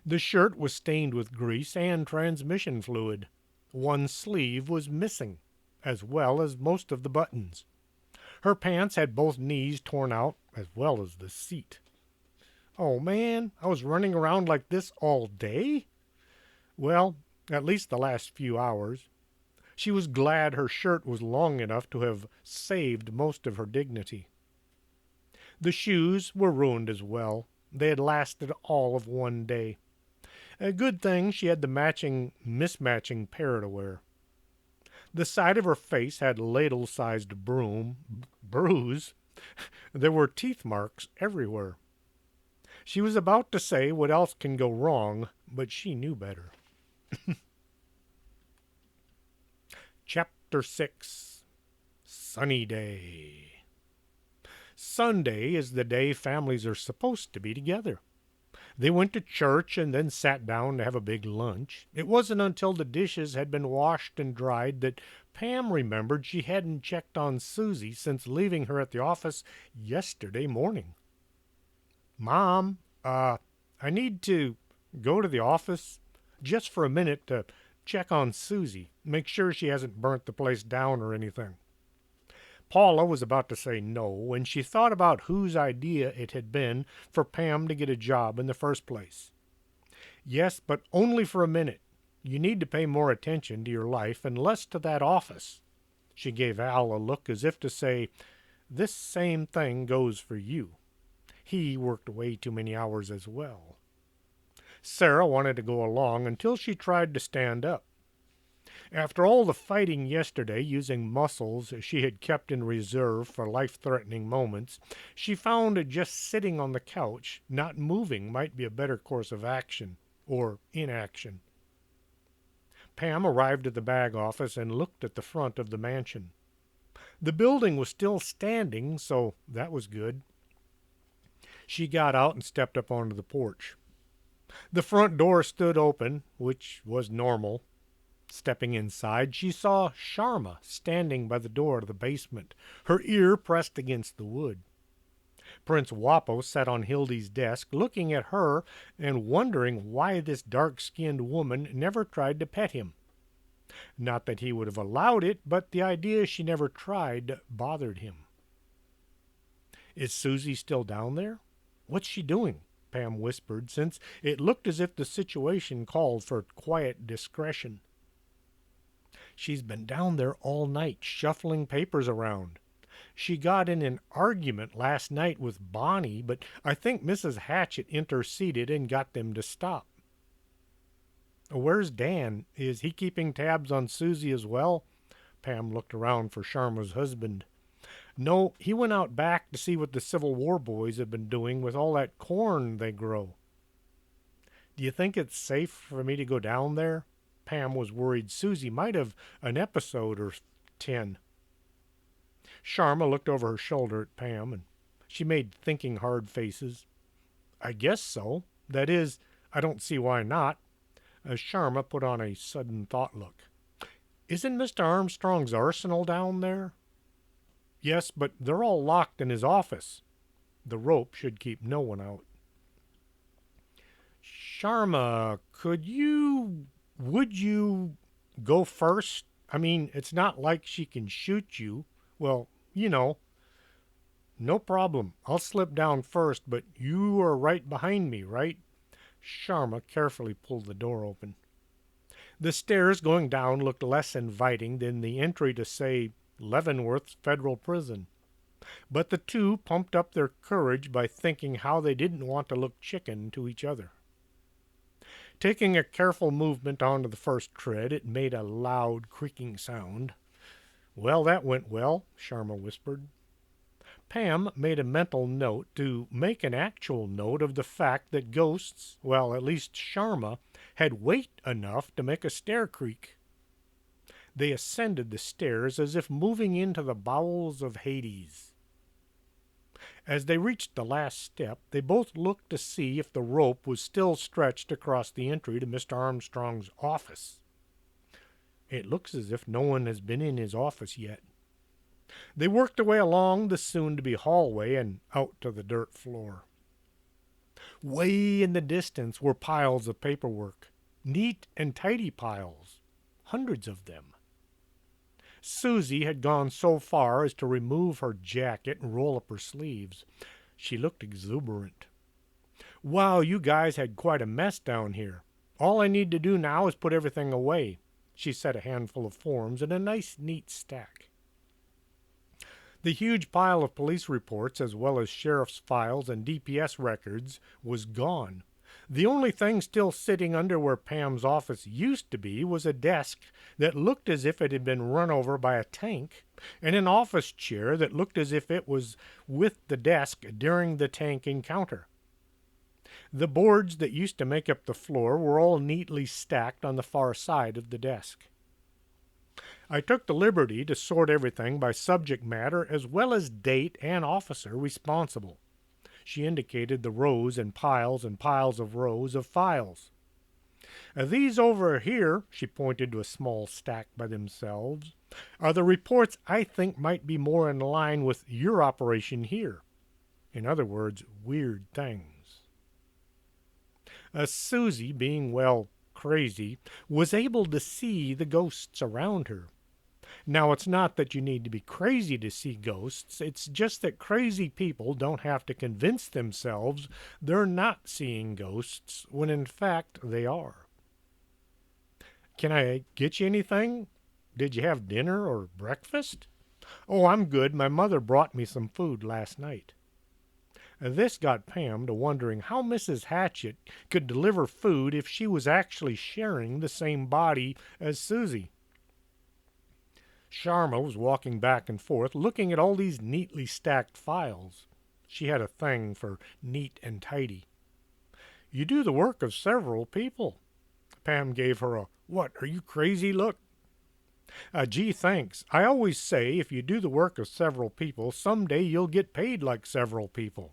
The shirt was stained with grease and transmission fluid. One sleeve was missing, as well as most of the buttons. Her pants had both knees torn out, as well as the seat. Oh man, I was running around like this all day? Well, at least the last few hours. She was glad her shirt was long enough to have saved most of her dignity. The shoes were ruined as well. They had lasted all of one day. A good thing she had the mismatching pair to wear. The side of her face had ladle-sized bruise. There were teeth marks everywhere. She was about to say what else can go wrong, but she knew better. Chapter 6. Sunny Day. Sunday is the day families are supposed to be together. They went to church and then sat down to have a big lunch. It wasn't until the dishes had been washed and dried that Pam remembered she hadn't checked on Susie since leaving her at the office yesterday morning. Mom, I need to go to the office just for a minute to check on Susie, make sure she hasn't burnt the place down or anything. Paula was about to say no when she thought about whose idea it had been for Pam to get a job in the first place. Yes, but only for a minute. You need to pay more attention to your life and less to that office. She gave Al a look as if to say, this same thing goes for you. He worked way too many hours as well. Sarah wanted to go along until she tried to stand up. After all the fighting yesterday using muscles she had kept in reserve for life-threatening moments, she found just sitting on the couch, not moving, might be a better course of action, or inaction. Pam arrived at the bag office and looked at the front of the mansion. The building was still standing, so that was good. She got out and stepped up onto the porch. The front door stood open, which was normal. Stepping inside, she saw Sharma standing by the door to the basement, her ear pressed against the wood. Prince Wapo sat on Hildy's desk, looking at her and wondering why this dark-skinned woman never tried to pet him. Not that he would have allowed it, but the idea she never tried bothered him. Is Susie still down there? What's she doing? Pam whispered, since it looked as if the situation called for quiet discretion. She's been down there all night, shuffling papers around. She got in an argument last night with Bonnie, but I think Mrs. Hatchett interceded and got them to stop. Where's Dan? Is he keeping tabs on Susie as well? Pam looked around for Sharma's husband. No, he went out back to see what the Civil War boys have been doing with all that corn they grow. Do you think it's safe for me to go down there? Pam was worried Susie might have an episode or 10. Sharma looked over her shoulder at Pam, and she made thinking hard faces. I guess so. That is, I don't see why not. Sharma put on a sudden thought look. Isn't Mr. Armstrong's arsenal down there? Yes, but they're all locked in his office. The rope should keep no one out. Sharma, would you go first? I mean, it's not like she can shoot you. Well, you know. No problem. I'll slip down first, but you are right behind me, right? Sharma carefully pulled the door open. The stairs going down looked less inviting than the entry to, say, Leavenworth's federal prison. But the two pumped up their courage by thinking how they didn't want to look chicken to each other. Taking a careful movement onto the first tread, it made a loud creaking sound. Well, that went well, Sharma whispered. Pam made a mental note to make an actual note of the fact that ghosts, well, at least Sharma, had weight enough to make a stair creak. They ascended the stairs as if moving into the bowels of Hades. As they reached the last step, they both looked to see if the rope was still stretched across the entry to Mr. Armstrong's office. It looks as if no one has been in his office yet. They worked their way along the soon-to-be hallway and out to the dirt floor. Way in the distance were piles of paperwork, neat and tidy piles, hundreds of them. Susie had gone so far as to remove her jacket and roll up her sleeves. She looked exuberant. "Wow, you guys had quite a mess down here. All I need to do now is put everything away." She set a handful of forms in a nice, neat stack. The huge pile of police reports, as well as sheriff's files and DPS records, was gone. The only thing still sitting under where Pam's office used to be was a desk that looked as if it had been run over by a tank, and an office chair that looked as if it was with the desk during the tank encounter. The boards that used to make up the floor were all neatly stacked on the far side of the desk. I took the liberty to sort everything by subject matter as well as date and officer responsible. She indicated the rows and piles of rows of files. These over here, she pointed to a small stack by themselves, are the reports I think might be more in line with your operation here. In other words, weird things. Susie, being, well, crazy, was able to see the ghosts around her. Now, it's not that you need to be crazy to see ghosts. It's just that crazy people don't have to convince themselves they're not seeing ghosts when in fact they are. "Can I get you anything? Did you have dinner or breakfast?" "Oh, I'm good. My mother brought me some food last night." This got Pam to wondering how Mrs. Hatchet could deliver food if she was actually sharing the same body as Susie. Sharma was walking back and forth, looking at all these neatly stacked files. She had a thing for neat and tidy. "You do the work of several people." Pam gave her a "What, are you crazy?" look. Gee, thanks. I always say if you do the work of several people, someday you'll get paid like several people."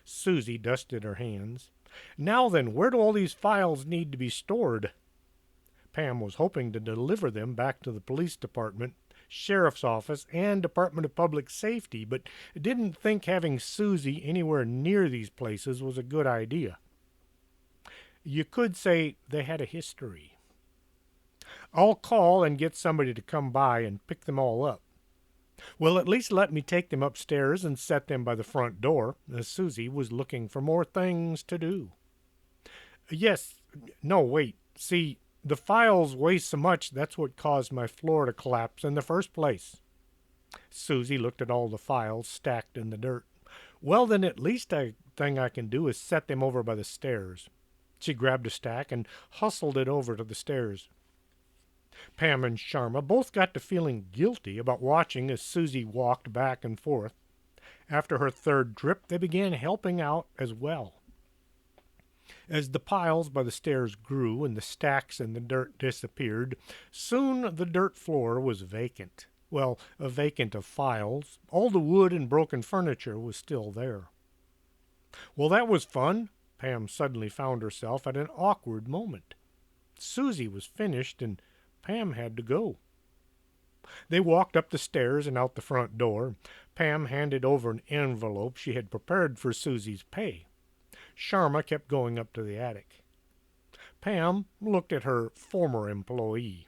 Susie dusted her hands. "Now then, where do all these files need to be stored?" Pam was hoping to deliver them back to the police department, sheriff's office, and Department of Public Safety, but didn't think having Susie anywhere near these places was a good idea. You could say they had a history. "I'll call and get somebody to come by and pick them all up." "Well, at least let me take them upstairs and set them by the front door." Susie was looking for more things to do. "Yes, no, wait. See, the files weigh so much that's what caused my floor to collapse in the first place." Susie looked at all the files stacked in the dirt. "Well, then at least a thing I can do is set them over by the stairs." She grabbed a stack and hustled it over to the stairs. Pam and Sharma both got to feeling guilty about watching as Susie walked back and forth. After her third trip, they began helping out as well. As the piles by the stairs grew and the stacks in the dirt disappeared, soon the dirt floor was vacant. Well, vacant of files. All the wood and broken furniture was still there. Well, that was fun. Pam suddenly found herself at an awkward moment. Susie was finished and Pam had to go. They walked up the stairs and out the front door. Pam handed over an envelope she had prepared for Susie's pay. Sharma kept going up to the attic. Pam looked at her former employee.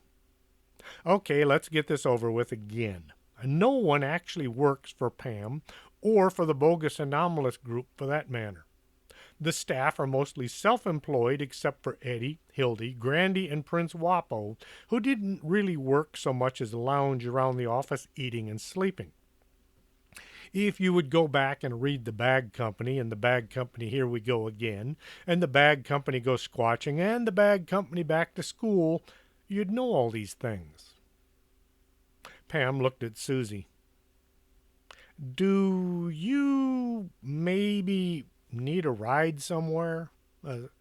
"Okay, let's get this over with again. No one actually works for Pam or for the Bogus Anomalous group for that matter. The staff are mostly self-employed except for Eddie, Hildy, Grandy, and Prince Wapo, who didn't really work so much as lounge around the office eating and sleeping. If you would go back and read the Bag Company and the Bag Company Here We Go Again, and the Bag Company Go Squatching, and the Bag Company Back to School, you'd know all these things." Pam looked at Susie. "Do you maybe need a ride somewhere?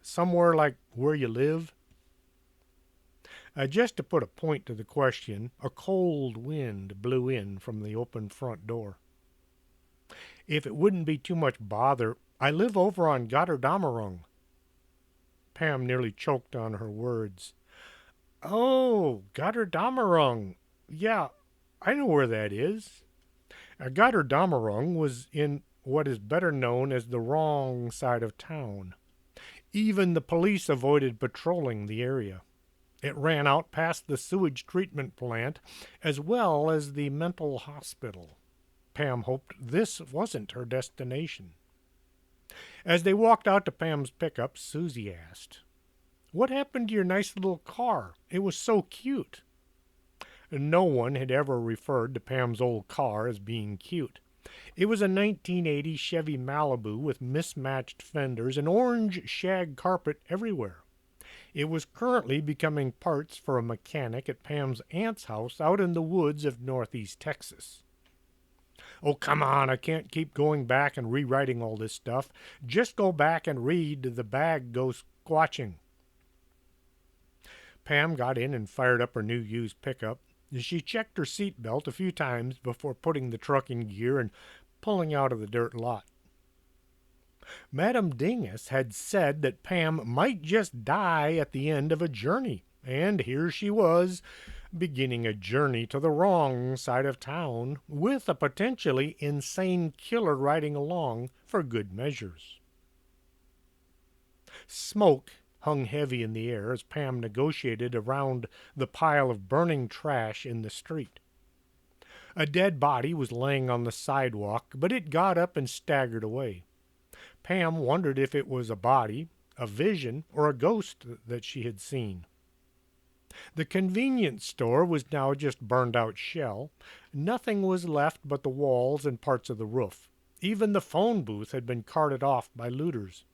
Somewhere like where you live?" Just to put a point to the question, a cold wind blew in from the open front door. If it wouldn't be too much bother, I live over on Gotterdammerung. Pam nearly choked on her words. Oh, Gotterdammerung. Yeah, I know where that is. Gotterdammerung was in what is better known as the wrong side of town. Even the police avoided patrolling the area. It ran out past the sewage treatment plant as well as the mental hospital. Pam hoped this wasn't her destination. As they walked out to Pam's pickup, Susie asked, "What happened to your nice little car? It was so cute." No one had ever referred to Pam's old car as being cute. It was a 1980 Chevy Malibu with mismatched fenders and orange shag carpet everywhere. It was currently becoming parts for a mechanic at Pam's aunt's house out in the woods of northeast Texas. "Oh, come on, I can't keep going back and rewriting all this stuff. Just go back and read The Bag Goes Squatching." Pam got in and fired up her new used pickup. She checked her seat belt a few times before putting the truck in gear and pulling out of the dirt lot. Madame Dingus had said that Pam might just die at the end of a journey, and here she was, beginning a journey to the wrong side of town, with a potentially insane killer riding along for good measures. Smoke hung heavy in the air as Pam negotiated around the pile of burning trash in the street. A dead body was laying on the sidewalk, but it got up and staggered away. Pam wondered if it was a body, a vision, or a ghost that she had seen. The convenience store was now just burned-out shell. Nothing was left but the walls and parts of the roof. Even the phone booth had been carted off by looters.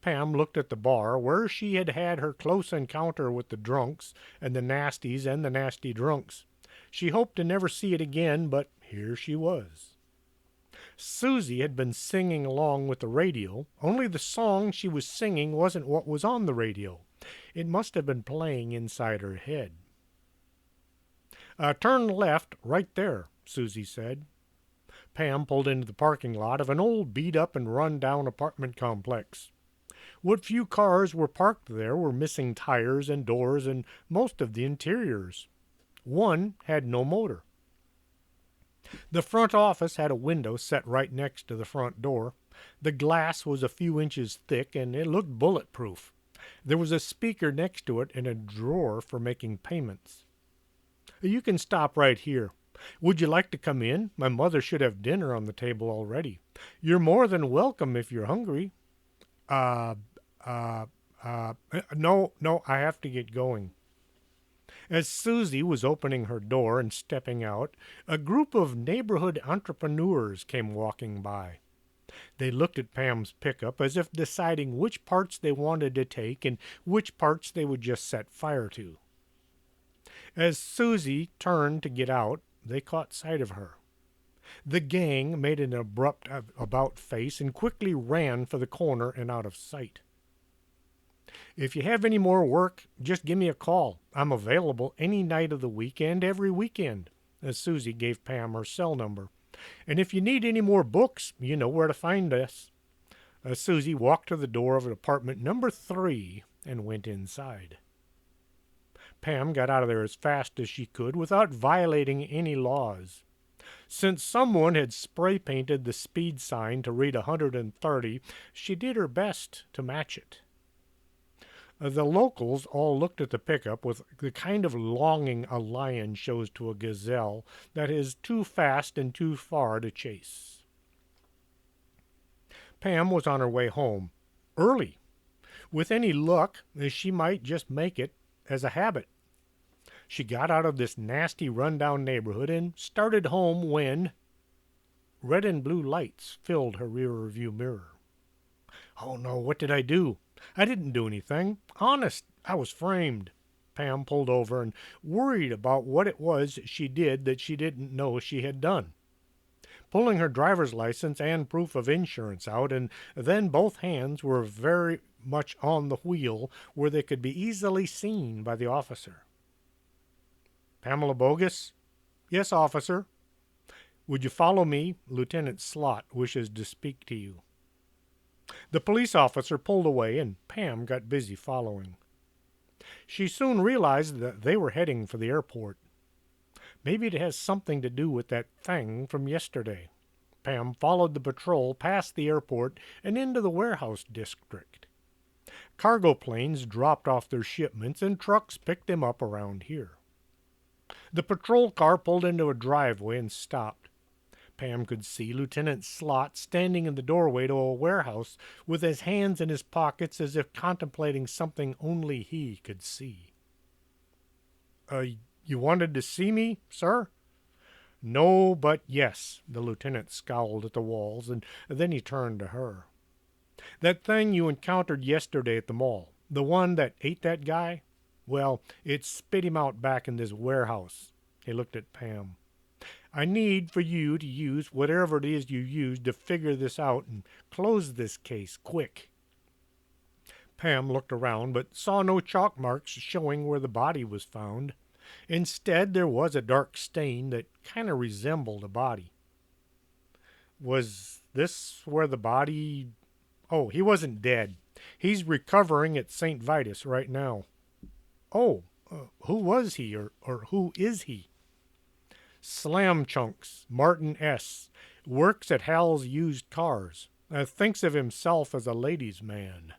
Pam looked at the bar where she had had her close encounter with the drunks and the nasties and the nasty drunks. She hoped to never see it again, but here she was. Susie had been singing along with the radio, only the song she was singing wasn't what was on the radio. It must have been playing inside her head. "Turn left right there," Susie said. Pam pulled into the parking lot of an old beat-up and run-down apartment complex. What few cars were parked there were missing tires and doors and most of the interiors. One had no motor. The front office had a window set right next to the front door. The glass was a few inches thick and it looked bulletproof. There was a speaker next to it and a drawer for making payments. "You can stop right here. Would you like to come in? My mother should have dinner on the table already. You're more than welcome if you're hungry." No, I have to get going." As Susie was opening her door and stepping out, a group of neighborhood entrepreneurs came walking by. They looked at Pam's pickup as if deciding which parts they wanted to take and which parts they would just set fire to. As Susie turned to get out, they caught sight of her. The gang made an abrupt about face and quickly ran for the corner and out of sight. "If you have any more work, just give me a call. I'm available any night of the week and every weekend," as Susie gave Pam her cell number. "And if you need any more books, you know where to find us." Susie walked to the door of apartment number 3 and went inside. Pam got out of there as fast as she could without violating any laws. Since someone had spray-painted the speed sign to read 130, she did her best to match it. The locals all looked at the pickup with the kind of longing a lion shows to a gazelle that is too fast and too far to chase. Pam was on her way home, early. With any luck, she might just make it as a habit. She got out of this nasty rundown neighborhood and started home when red and blue lights filled her rear-view mirror. "Oh no, what did I do? I didn't do anything. Honest, I was framed." Pam pulled over and worried about what it was she did that she didn't know she had done. Pulling her driver's license and proof of insurance out, and then both hands were very much on the wheel where they could be easily seen by the officer. "Pamela Bogus?" "Yes, officer." Would you follow me? Lieutenant Slot wishes to speak to you. The police officer pulled away, and Pam got busy following. She soon realized that they were heading for the airport. Maybe it has something to do with that thing from yesterday. Pam followed the patrol past the airport and into the warehouse district. Cargo planes dropped off their shipments and trucks picked them up around here. The patrol car pulled into a driveway and stopped. Pam could see Lieutenant Slot standing in the doorway to a warehouse with his hands in his pockets as if contemplating something only he could see. You wanted to see me, sir? No, but yes, the lieutenant scowled at the walls, and then he turned to her. That thing you encountered yesterday at the mall, the one that ate that guy? Well, it spit him out back in this warehouse. He looked at Pam. I need for you to use whatever it is you used to figure this out and close this case quick. Pam looked around but saw no chalk marks showing where the body was found. Instead, there was a dark stain that kind of resembled a body. Was this where the body... Oh, he wasn't dead. He's recovering at St. Vitus right now. Oh, who was he or who is he? Slam Chunks, Martin S. Works at Hal's Used Cars. Thinks of himself as a ladies' man.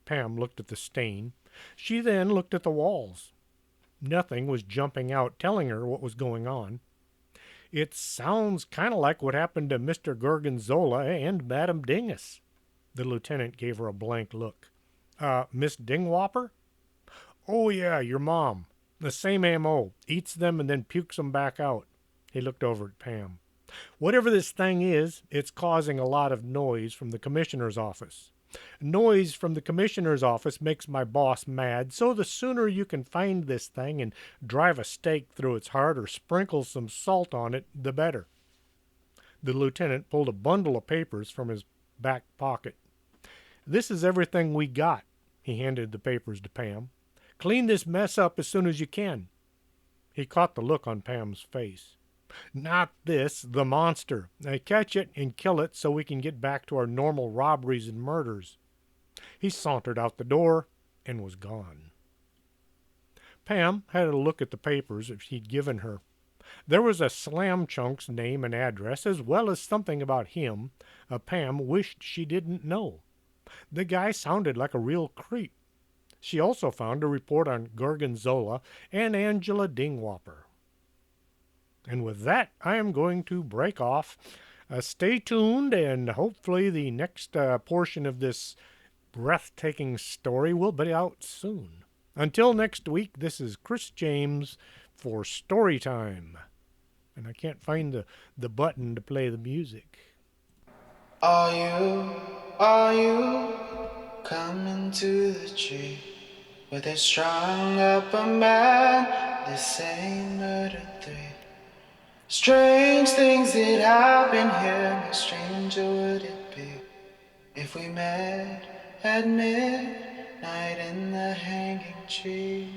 Pam looked at the stain. She then looked at the walls. Nothing was jumping out, telling her what was going on. It sounds kind of like what happened to Mr. Gorgonzola and Madame Dingus. The lieutenant gave her a blank look. Miss Dingwhopper? Oh, yeah, your mom. The same M.O. Eats them and then pukes them back out. He looked over at Pam. Whatever this thing is, it's causing a lot of noise from the commissioner's office. Noise from the commissioner's office makes my boss mad, so the sooner you can find this thing and drive a stake through its heart or sprinkle some salt on it, the better. The lieutenant pulled a bundle of papers from his back pocket. This is everything we got. He handed the papers to Pam. Clean this mess up as soon as you can. He caught the look on Pam's face. Not this, the monster. Catch it and kill it so we can get back to our normal robberies and murders. He sauntered out the door and was gone. Pam had a look at the papers he'd given her. There was a Slam Chunk's name and address, as well as something about him Pam wished she didn't know. The guy sounded like a real creep. She also found a report on Gorgonzola and Angela Dingwhopper. And with that, I am going to break off. Stay tuned, and hopefully the next portion of this breathtaking story will be out soon. Until next week, this is Chris James for Storytime. And I can't find the button to play the music. Are you coming to the tree where they strung up a man? They say murder 3. Strange things that happen here, how stranger would it be if we met at midnight in the hanging tree?